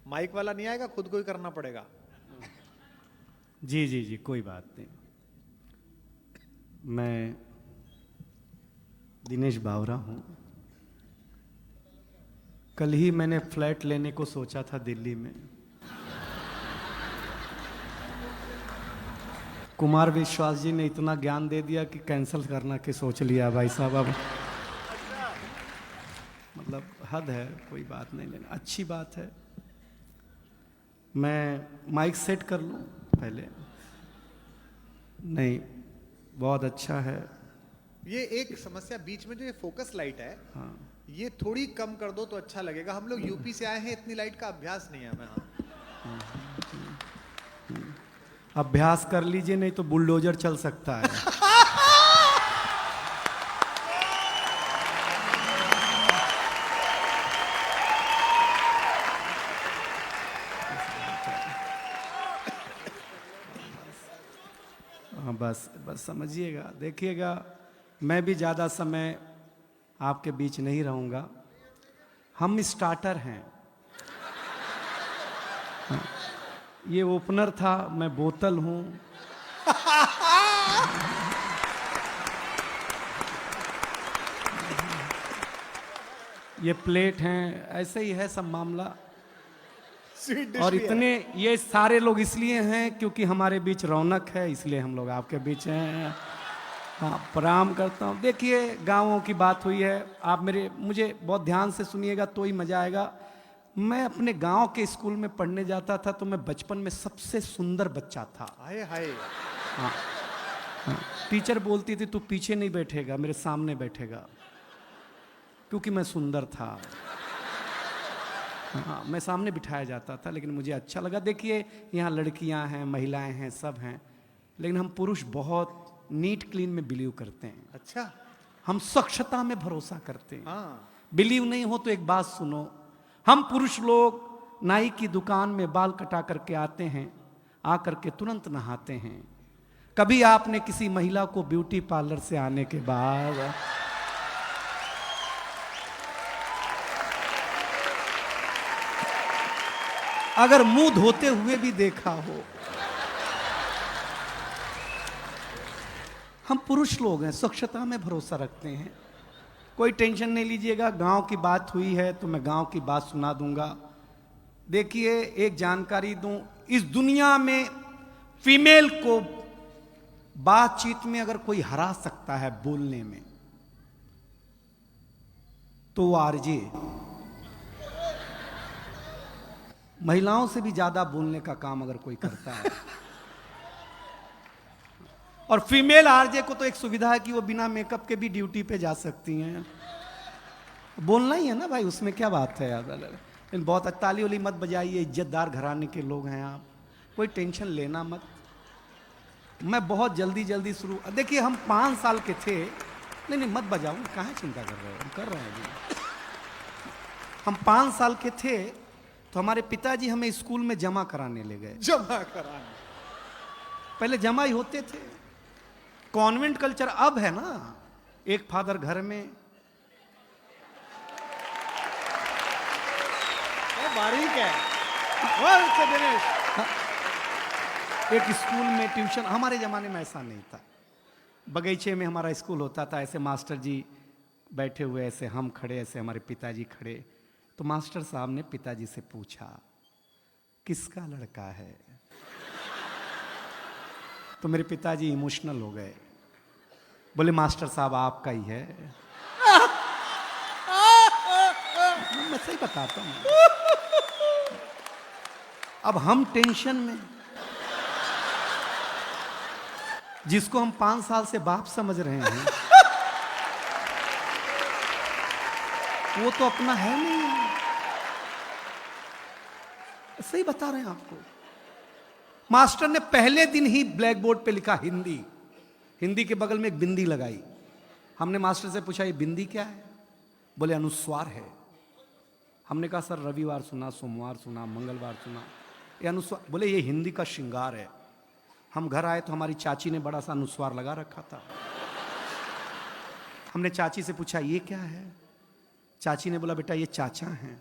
Mic वाला नहीं आएगा, खुद को ही करना पड़ेगा। जी जी जी, कोई बात नहीं। मैं दिनेश बावरा हूँ। कल ही मैंने फ्लैट लेने को सोचा था दिल्ली में। कुमार विश्वास जी ने इतना ज्ञान दे दिया कि कैंसिल करना के सोच लिया भाई साहब। अब मतलब हद है, कोई बात नहीं लेना, अच्छी बात है। मैं माइक सेट कर लूँ पहले? नहीं, बहुत अच्छा है। ये एक समस्या बीच में जो ये फोकस लाइट है, हाँ, ये थोड़ी कम कर दो तो अच्छा लगेगा। हम लोग यूपी से आए हैं, इतनी लाइट का अभ्यास नहीं है हमें। हाँ, अभ्यास कर लीजिए, नहीं तो बुलडोजर चल सकता है। हाँ, बस बस समझिएगा, देखिएगा। मैं भी ज़्यादा समय आपके बीच नहीं रहूँगा। हम स्टार्टर हैं। हाँ, ये ओपनर था, मैं बोतल हूँ। ये प्लेट हैं, ऐसे ही है सब मामला। स्वीट डिश और भी है। इतने ये सारे लोग इसलिए हैं क्योंकि हमारे बीच रौनक है, इसलिए हम लोग आपके बीच हैं। हाँ, प्रणाम करता हूँ। देखिए, गाँवों की बात हुई है, आप मुझे बहुत ध्यान से सुनिएगा तो ही मजा आएगा। मैं अपने गांव के स्कूल में पढ़ने जाता था, तो मैं बचपन में सबसे सुंदर बच्चा था। हाय हाय। हाँ, हाँ, टीचर बोलती थी तू पीछे नहीं बैठेगा, मेरे सामने बैठेगा, क्योंकि मैं सुंदर था। हाँ, मैं सामने बिठाया जाता था, लेकिन मुझे अच्छा लगा। देखिए, यहाँ लड़कियाँ हैं, महिलाएं हैं, सब हैं, लेकिन हम पुरुष बहुत नीट क्लीन में बिलीव करते हैं। अच्छा। हम स्वच्छता में भरोसा करते हैं। हाँ, बिलीव नहीं हो तो एक बात सुनो। हम पुरुष लोग नाई की दुकान में बाल कटा करके आते हैं, आकर के तुरंत नहाते हैं। कभी आपने किसी महिला को ब्यूटी पार्लर से आने के बाद अगर मुंह धोते हुए भी देखा हो? हम पुरुष लोग हैं, स्वच्छता में भरोसा रखते हैं। कोई टेंशन नहीं लीजिएगा। गांव की बात हुई है तो मैं गांव की बात सुना दूंगा। देखिए, एक जानकारी दूं, इस दुनिया में फीमेल को बातचीत में अगर कोई हरा सकता है बोलने में, तो वो आरजे। महिलाओं से भी ज्यादा बोलने का काम अगर कोई करता है। और फीमेल आरजे को तो एक सुविधा है कि वो बिना मेकअप के भी ड्यूटी पे जा सकती हैं। बोलना ही है ना भाई, उसमें क्या बात है यार। लेकिन बहुत ताली वाली मत बजाइए, इज्जतदार घराने के लोग हैं आप, कोई टेंशन लेना मत। मैं बहुत जल्दी जल्दी शुरू, देखिए हम 5 साल के थे। नहीं नहीं, मत बजाओ, कहाँ चिंता कर रहे हो, हम कर रहे हैं जी। हम 5 साल के थे तो हमारे पिताजी हमें स्कूल में जमा कराने ले गए। जमा कराने। पहले जमा ही होते थे, कॉन्वेंट कल्चर अब है ना। एक फादर घर में, बारीक है। और दिनेश, एक स्कूल में ट्यूशन। हमारे ज़माने में ऐसा नहीं था। बगीचे में हमारा स्कूल होता था, ऐसे मास्टर जी बैठे हुए, ऐसे हम खड़े, ऐसे हमारे पिताजी खड़े। तो मास्टर साहब ने पिताजी से पूछा, किसका लड़का है? तो मेरे पिताजी इमोशनल हो गए, बोले मास्टर साहब आपका ही है। मैं सही बताता हूँ। अब हम टेंशन में, जिसको हम 5 साल से बाप समझ रहे हैं, वो तो अपना है नहीं। सही बता रहे हैं आपको। मास्टर ने पहले दिन ही ब्लैक बोर्ड पे लिखा हिंदी। हिंदी के बगल में एक बिंदी लगाई। हमने मास्टर से पूछा ये बिंदी क्या है? बोले अनुस्वार है। हमने कहा सर रविवार सुना, सोमवार सुना, मंगलवार सुना, ये अनुस्वार। बोले ये हिंदी का श्रृंगार है। हम घर आए तो हमारी चाची ने बड़ा सा अनुस्वार लगा रखा था। हमने चाची से पूछा ये क्या है? चाची ने बोला बेटा ये चाचा हैं।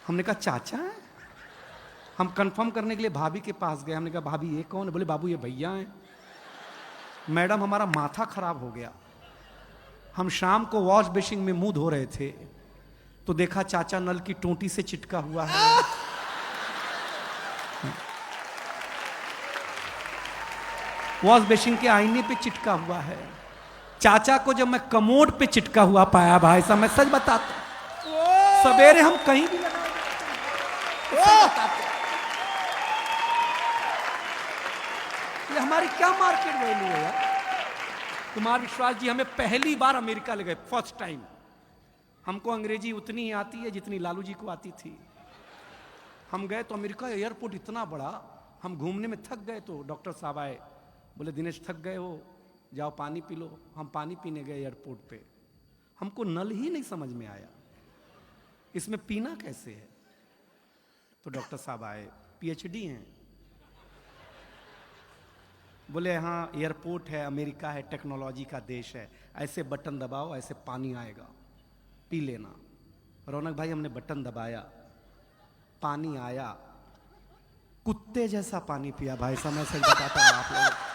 हमने कहा चाचा है। हम कंफर्म करने के लिए भाभी के पास गए। हमने कहा भाभी ये कौन है? बोले बाबू ये भैया हैं। मैडम हमारा माथा खराब हो गया। हम शाम को वॉश बेसिन में मुंह धो रहे थे तो देखा चाचा नल की टोंटी से चिटका हुआ है। वॉश बेसिन के आईने पे चिटका हुआ है। चाचा को जब मैं कमोड पे चिटका हुआ पाया भाई साहब, मैं सच बताता, सवेरे हम कहीं भी लगा ये हमारी क्या मार्केट वैल्यू है यार। कुमार विश्वास जी हमें पहली बार अमेरिका ले गए, फर्स्ट टाइम। हमको अंग्रेजी उतनी ही आती है जितनी लालू जी को आती थी। हम गए तो अमेरिका एयरपोर्ट इतना बड़ा, हम घूमने में थक गए तो डॉक्टर साहब आए, बोले दिनेश थक गए हो, जाओ पानी पी लो। हम पानी पीने गए एयरपोर्ट पे, हमको नल ही नहीं समझ में आया, इसमें पीना कैसे है। तो डॉक्टर साहब आए, पीएचडी हैं, बोले हाँ एयरपोर्ट है, अमेरिका है, टेक्नोलॉजी का देश है, ऐसे बटन दबाओ ऐसे पानी आएगा, पी लेना। रौनक भाई हमने बटन दबाया, पानी आया, कुत्ते जैसा पानी पिया भाई साहब, मैं सच बताता हूँ आप लोग।